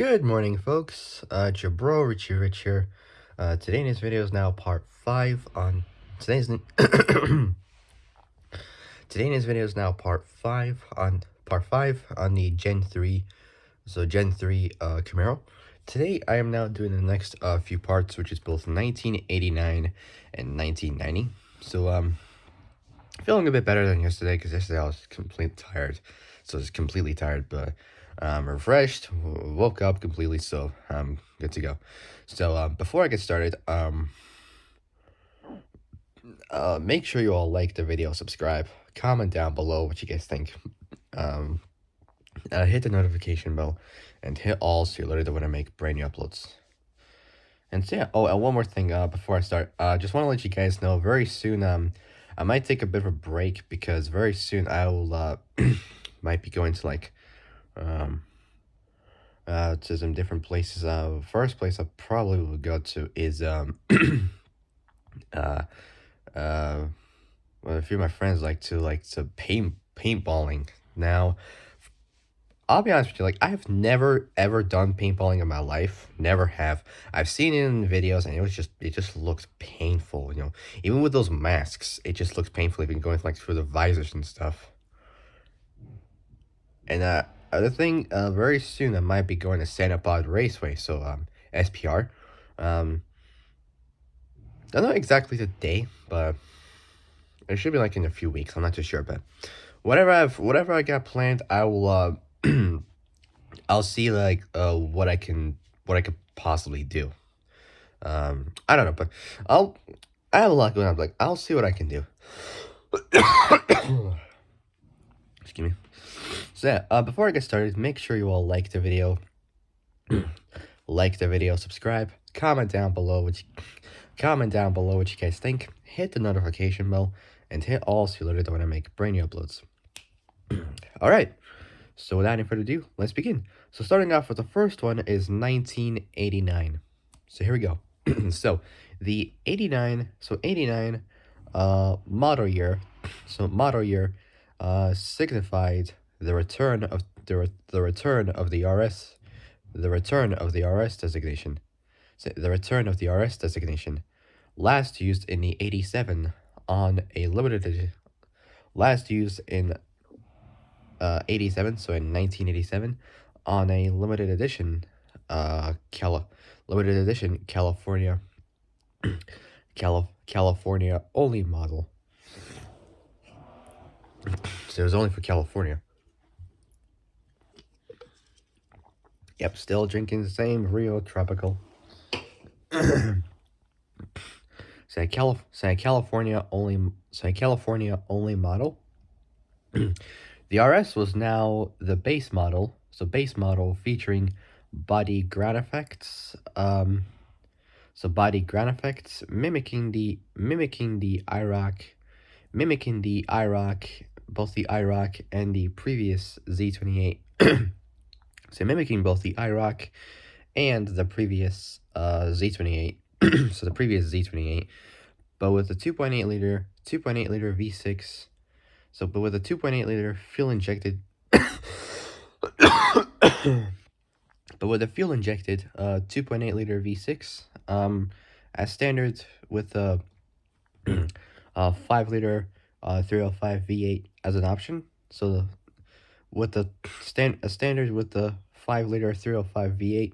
Good morning, folks. It's your bro, Richie Rich here. Today in this video is now part 5 on today's today in this video is now part 5 on the Gen 3 Camaro. Today I am now doing the next few parts, which is both 1989 and 1990. So feeling a bit better than yesterday, because yesterday I was completely tired. So I was completely tired, but refreshed, woke up completely, so I'm good to go. So before I get started, make sure you all like the video, subscribe, comment down below what you guys think. Hit the notification bell and hit all so you're alerted when I make brand new uploads. And so yeah, and one more thing before I start, just want to let you guys know very soon I might take a bit of a break, because very soon I will might be going to like to some different places. First place I probably will go to is well, a few of my friends like to paintballing. Now, I'll be honest with you, like, I've never ever done paintballing in my life. Never have. I've seen it in videos, and it just looks painful, you know. Even with those masks, it just looks painful, even going like through the visors and stuff. And other thing, very soon I might be going to Santa Pod Raceway, so SPR. Don't know exactly the day, but it should be like in a few weeks. I'm not too sure, but whatever I got planned, I will I'll see like what I could possibly do. I don't know, but I have a lot going on. Like, I'll see what I can do. Excuse me. So yeah, before I get started, make sure you all like the video, subscribe, comment down below what you guys think, hit the notification bell, and hit all so you're alerted when I make brand new uploads. All right. So without any further ado, let's begin. So starting off with the first one is 1989. So here we go. So the 89 model year. So model year signified the return of the return of the RS designation. So the return of the RS designation, last used in the 87 on a limited edition. Last used in 87, so in 1987, on a limited edition California California only model. So it was only for California. Yep, still drinking the same Rio Tropical. California only model. The RS was now the base model, so base model featuring body ground effects. So body ground effects mimicking the IROC, both the IROC and the previous Z28. So mimicking both the IROC and the previous Z28. So the previous Z28, but with a 2.8 liter V6. So, but with a 2.8 liter fuel injected, but with a fuel injected 2.8 liter V6, as standard with a 5 liter 305 V8 as an option. So with the standard with the 5 liter 305 V8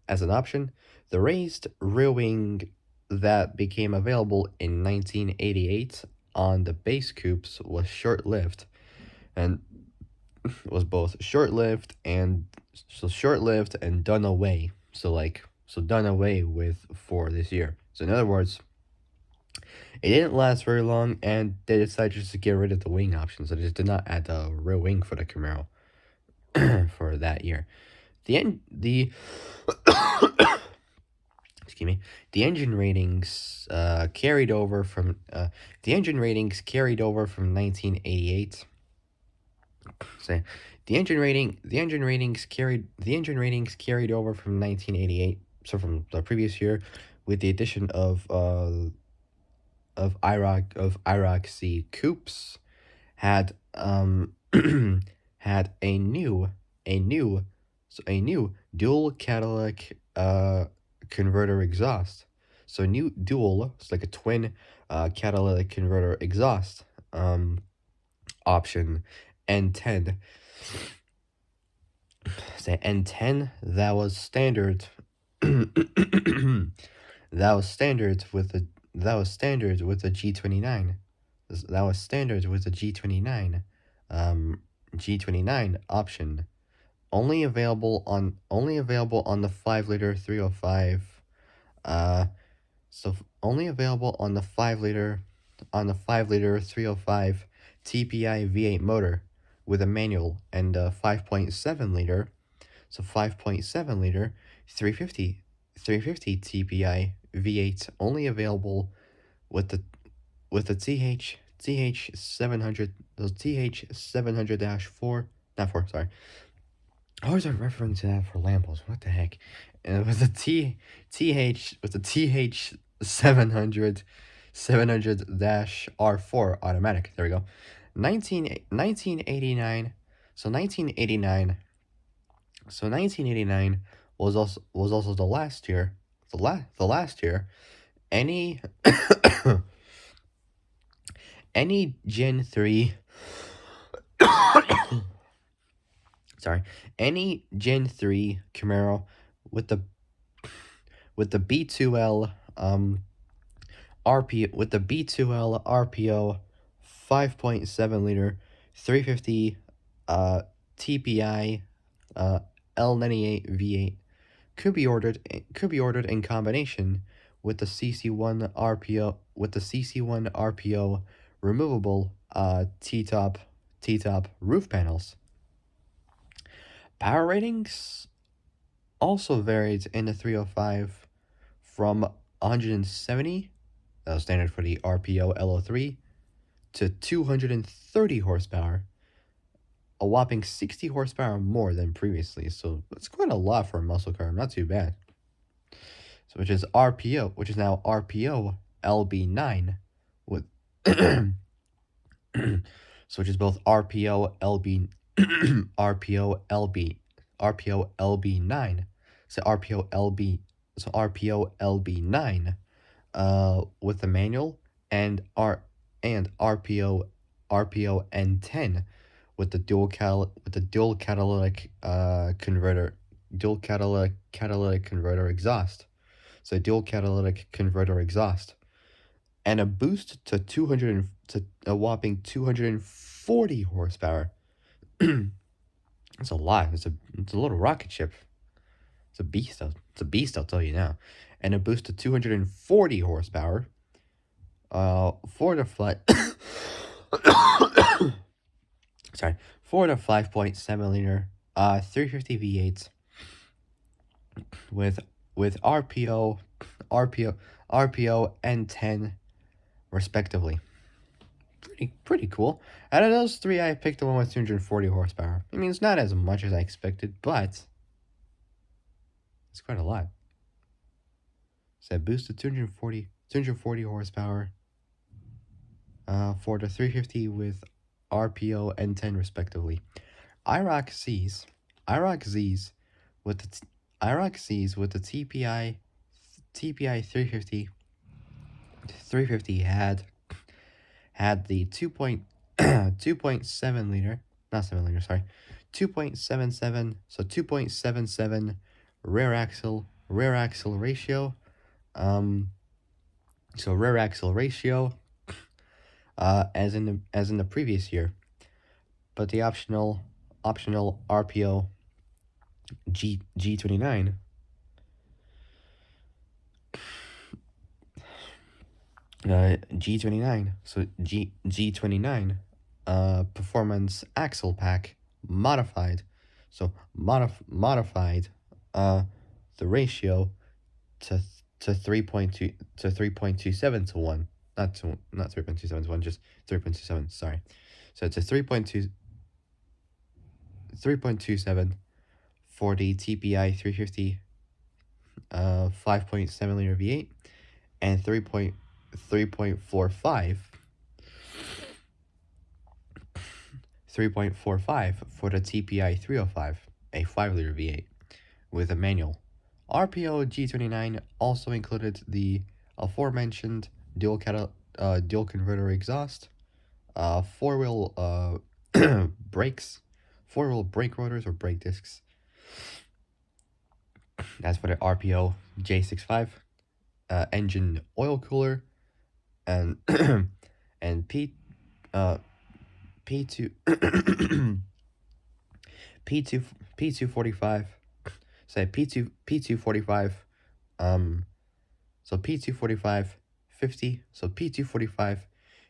as an option, the raised rear wing that became available in 1988 on the base coupes was short-lived, and was both short-lived and done away. So done away with for this year. So in other words, it didn't last very long, and they decided just to get rid of the wing option. So they just did not add the rear wing for the Camaro for that year. Excuse me. The engine ratings carried over from 1988. So the engine ratings carried over from 1988. So from the previous year, with the addition of IROC C coupes, had had a new So a new dual catalytic converter exhaust. So new dual, it's like a twin catalytic converter exhaust option N10. Say N10 that was standard. That was standard with the G29. That was standard with the G29. G29 option only available on the 5-liter 305. Only available on the 5-liter 305 TPI V8 motor with a manual, and a 5.7-liter 350 TPI V8 only available with the TH 700 TH 700-4, not 4, sorry. I was referring to that for Lambos. What the heck? And with the TH 700-R4 automatic. There we go. 1989. So 1989. So 1989 was also the last year. The last year. Any any Gen 3 sorry, any Gen 3 Camaro with the B2L RPO 5.7-liter 350 TPI L98 V8 could be ordered in combination with the CC1 RPO removable T-top roof panels. Power ratings also varied in the 305 from 170, that was standard for the RPO LO3, to 230 horsepower, a whopping 60 horsepower more than previously. So that's quite a lot for a muscle car. Not too bad. So which is now RPO LB9 with so which is both RPO LB RPO LB9. So RPO LB9 with the manual, and RPO N10 with the dual catalytic converter exhaust. So dual catalytic converter exhaust, and a boost to a whopping 240 horsepower. That's a lot. It's a little rocket ship. It's a beast. I'll tell you now. And a boost to 240 horsepower. For the flight. Sorry, for the 5.7-liter 350 V8 with RPO N10 respectively. Pretty cool. Out of those three, I picked the one with 240 horsepower. I mean, it's not as much as I expected, but it's quite a lot. So boosted 240 horsepower for the 350 with RPO N10 respectively. IROC Z's with the TPI 350 had the 2.7 liter, not 7 liter, sorry, 2.77, so 2.77 rear axle ratio. So rear axle ratio as in the previous year, but the optional RPO G29 G29, so G29 performance axle pack modified, so modified the ratio to 3.2 to 3.27 to 1, not 3.27 to 1, just 3.27, sorry. So it's a 3.27 for the TPI 350 5.7 liter V8, and 3.45 for the TPI 305. a 5-liter V8 with a manual. RPO G29 also included the aforementioned dual converter exhaust, four-wheel brakes, four-wheel brake rotors or brake discs. That's for the RPO J65, engine oil cooler, and and uh P2 P2 P245, say P245, um so P245 50, so P245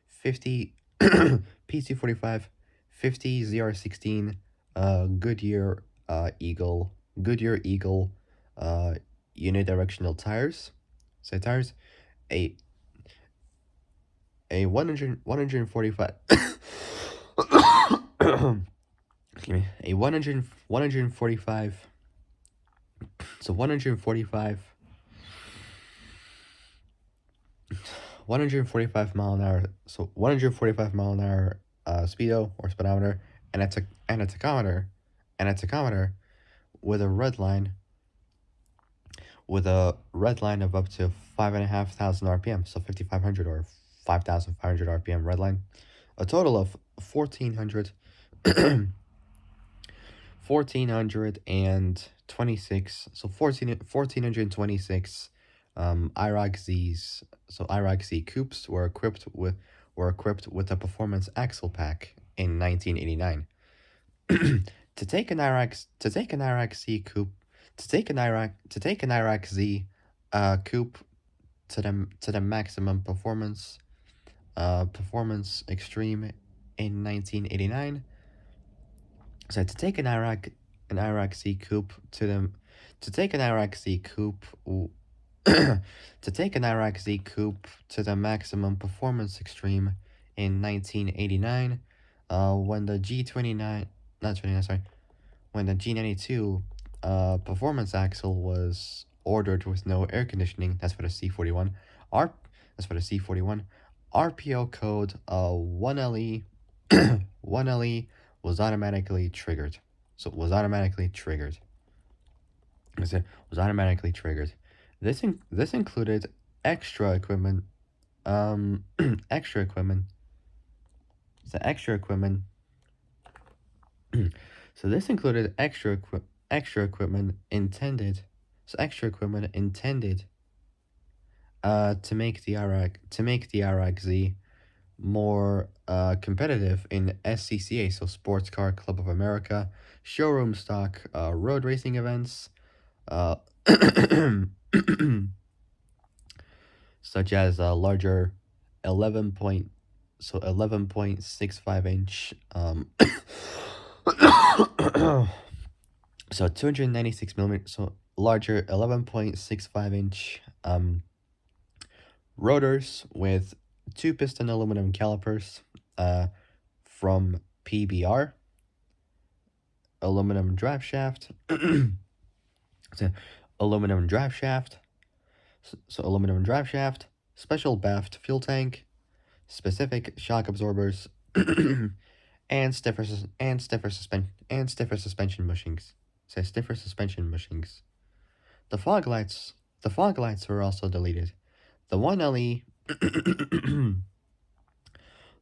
50 P245 50 ZR16, Goodyear Eagle uh unidirectional tires, say tires, a a 145 excuse me, a 145, so 145 mile an hour, so 145 mile an hour speedo or speedometer, and a tachometer with a red line of up to 5,500 RPM, so 5,500 or 5,500 RPM red line, a total of 1,426, so 1,426 IROC Z's, so IROC Z coupes were equipped with a performance axle pack in 1989. To take an IROC Z coupe, to take an IROC Z coupe to the maximum performance extreme in 1989. So to take an IROC Z coupe to the to take an IROC Z coupe to take an IROC Z coupe to the maximum performance extreme in 1989, when the G29 not 29 sorry when the G92 performance axle was ordered with no air conditioning. That's for the C41. That's for the C41. RPO code 1LE 1LE was automatically triggered. So it was automatically triggered. It was automatically triggered. This included extra equipment. Extra equipment. So extra equipment. So this included extra equipment intended. So extra equipment intended to make the IROC Z more competitive in SCCA, so Sports Car Club of America, showroom stock road racing events, such as a larger 11.65 inch so 296 millimeter, so larger 11.65 inch rotors with 2-piston aluminum calipers from PBR, aluminum drive shaft, so aluminum drive shaft, special BAFT fuel tank, specific shock absorbers, and stiffer suspension bushings. So stiffer suspension bushings. The fog lights were also deleted. The 1LE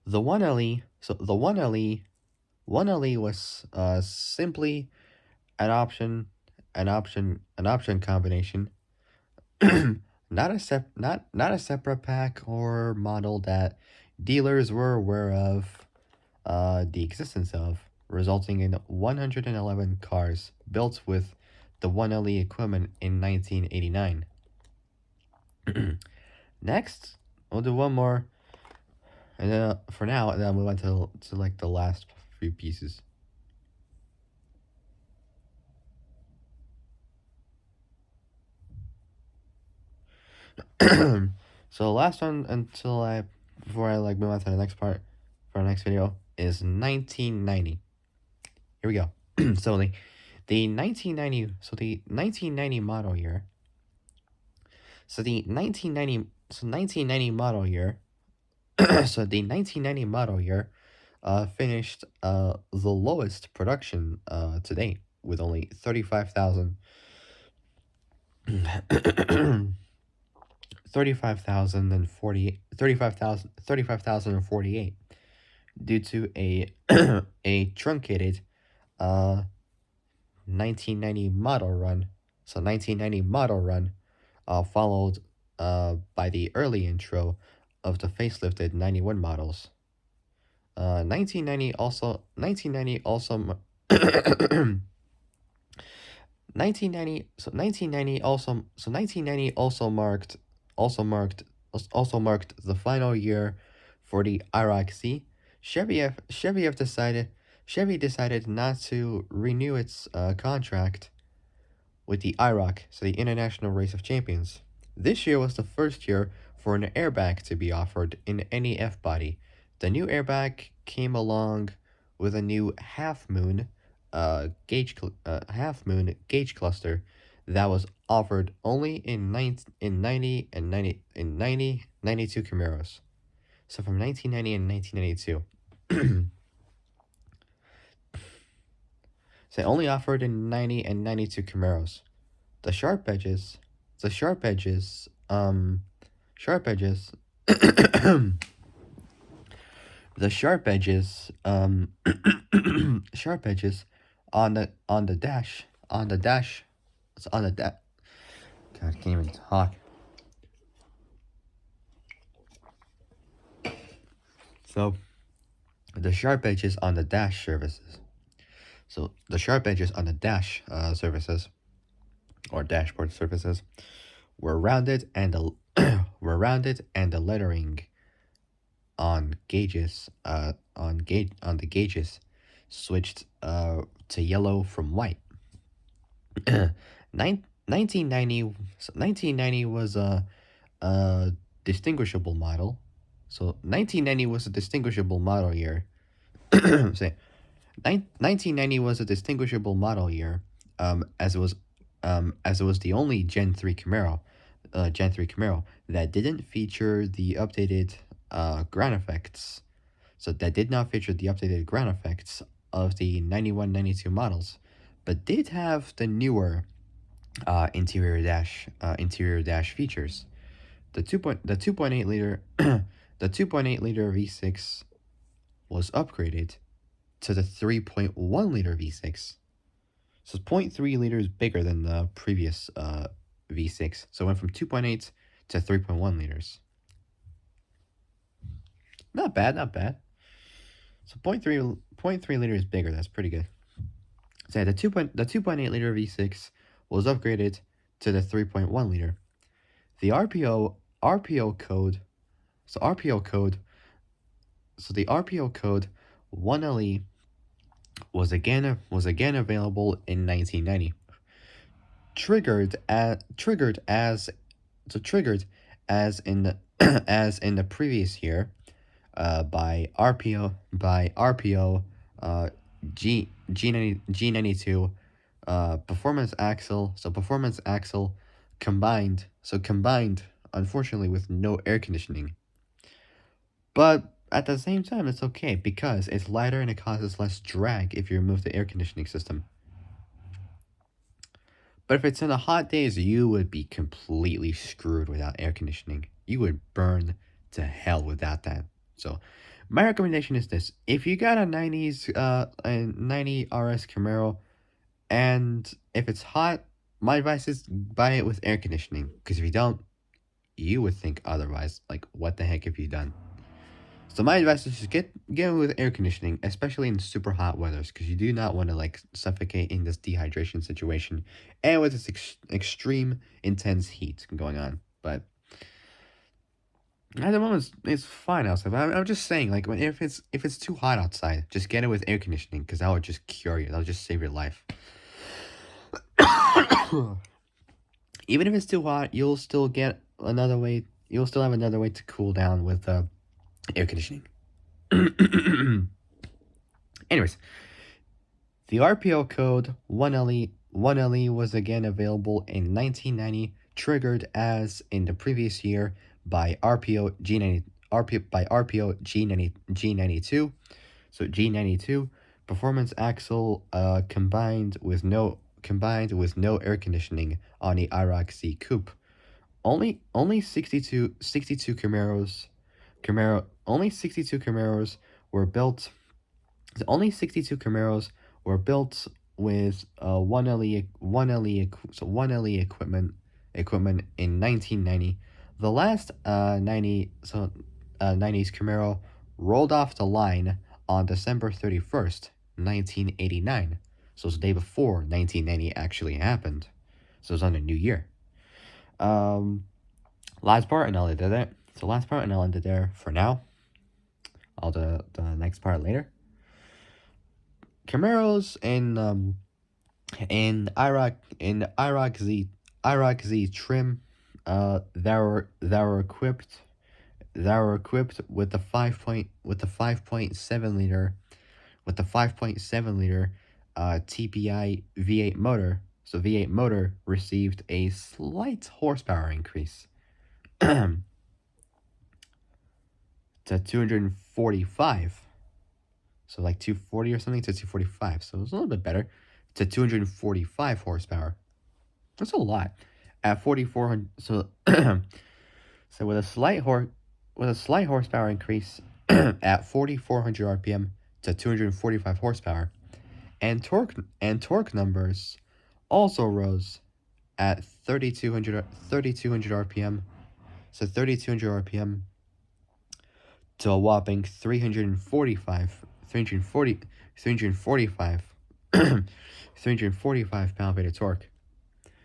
the 1LE so the 1LE was simply an option combination, not a separate pack or model that dealers were aware of the existence of, resulting in 111 cars built with the 1LE equipment in 1989. Next, we'll do one more, and then for now, and then I'll move on to like the last few pieces. So the last one before I like move on to the next part for our next video is 1990. Here we go. So the 1990 model year. So the 1990 model year. So the 1990 model year finished the lowest production to date. with only 35,000 35,048 due to a a truncated uh 1990 model run. So 1990 model run followed by the early intro of the facelifted 91 models. 1990 also 1990 also 1990 so 1990 also so 1990 also marked the final year for the Iraq Sea. Chevy decided not to renew its contract with the IROC, so the International Race of Champions. This year was the first year for an airbag to be offered in any F body. The new airbag came along with a new half moon gauge cluster that was offered only in 90 and 92 Camaros. So from 1990 and 1992. So only offered in 90 and 92 Camaros. The sharp edges, the sharp edges, sharp edges, the sharp edges, sharp edges on the dash, it's on the dash. God, I can't even talk. So, the sharp edges on the dash services. So the sharp edges on the dash surfaces or dashboard surfaces were rounded, and the were rounded, and the lettering on the gauges switched to yellow from white. 1990 was a distinguishable model. So 1990 was a distinguishable model year. Say 1990 was a distinguishable model year, as it was the only Gen 3 Camaro, that didn't feature the updated ground effects. So that did not feature the updated ground effects of the 91, 92 models, but did have the newer interior dash features. The 2.8 liter the 2.8 liter V6 was upgraded to the 3.1 liter V6. So it's 0.3 liters bigger than the previous V6. So it went from 2.8 to 3.1 liters. Not bad, not bad. So 0.3 liters bigger. That's pretty good. So yeah, the 2.8 liter V6 was upgraded to the 3.1 liter. The RPO code. So the RPO code 1LE was again available in 1990. Triggered as in the as in the previous year, by RPO G92 performance axle. So performance axle combined unfortunately with no air conditioning. But at the same time, it's okay because it's lighter and it causes less drag if you remove the air conditioning system. But if it's in the hot days, you would be completely screwed without air conditioning. You would burn to hell without that. So my recommendation is this: if you got a 90s a 90 RS Camaro, and if it's hot, my advice is buy it with air conditioning, because if you don't, you would think otherwise. Like, what the heck have you done? So my advice is just get it with air conditioning, especially in super hot weathers, because you do not want to like suffocate in this dehydration situation, and with this extreme intense heat going on. But at the moment, it's fine outside. But I'm just saying, like, if it's too hot outside, just get it with air conditioning, because that would just cure you. That would just save your life. Even if it's too hot, you'll still get another way. You'll still have another way to cool down with air conditioning. Anyways, the RPO code 1LE was again available in 1990, triggered as in the previous year by RPO G92. So G92 performance axle combined with no air conditioning on the IROC Z coupe. Only 62 Camaros were built. Only 62 Camaros were built with one LE equipment in 1990. The last 90s Camaro rolled off the line on December 31st, 1989. So it's the day before 1990 actually happened. So it's on a new year. Last part, and I'll end it there. So last part, and I'll end it there for now. I'll do the next part later. Camaros in IROC Z trim, that were equipped with the 5.7 liter TPI V8 motor. So V8 motor received a slight horsepower increase to 245. So like 240 or something to 245. So it's a little bit better to 245 horsepower. That's a lot. At 4,400, so so with a slight horsepower increase at 4,400 RPM to 245 horsepower, and torque numbers also rose at 3,200 RPM, so 3,200 RPM to a whopping 345 pound-feet of torque.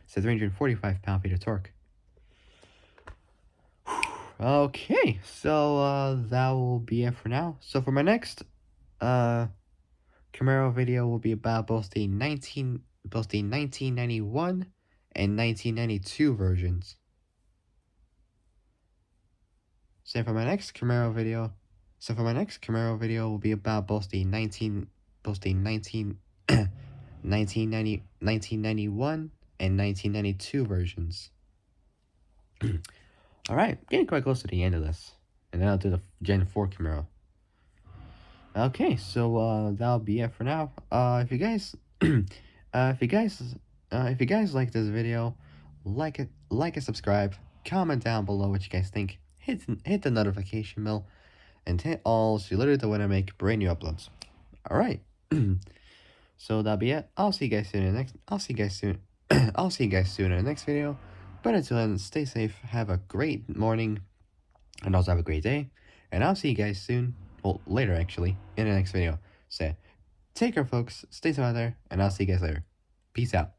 So 345 pound-feet of torque. Okay, so that will be it for now. So for my next Camaro video will be about both the 1991 and 1992 versions. So for my next Camaro video will be about both the 1991 and 1992 versions. Alright, getting quite close to the end of this. And then I'll do the Gen 4 Camaro. Okay, so that'll be it for now. If you guys like this video, like it, subscribe, comment down below what you guys think. Hit the notification bell, and hit all so you literally know when I make brand new uploads. Alright. So that'll be it. I'll see you guys soon in the next in the next video. But until then, stay safe, have a great morning, and also have a great day. And I'll see you guys soon. Well, later actually, in the next video. So take care folks, stay safe out there, and I'll see you guys later. Peace out.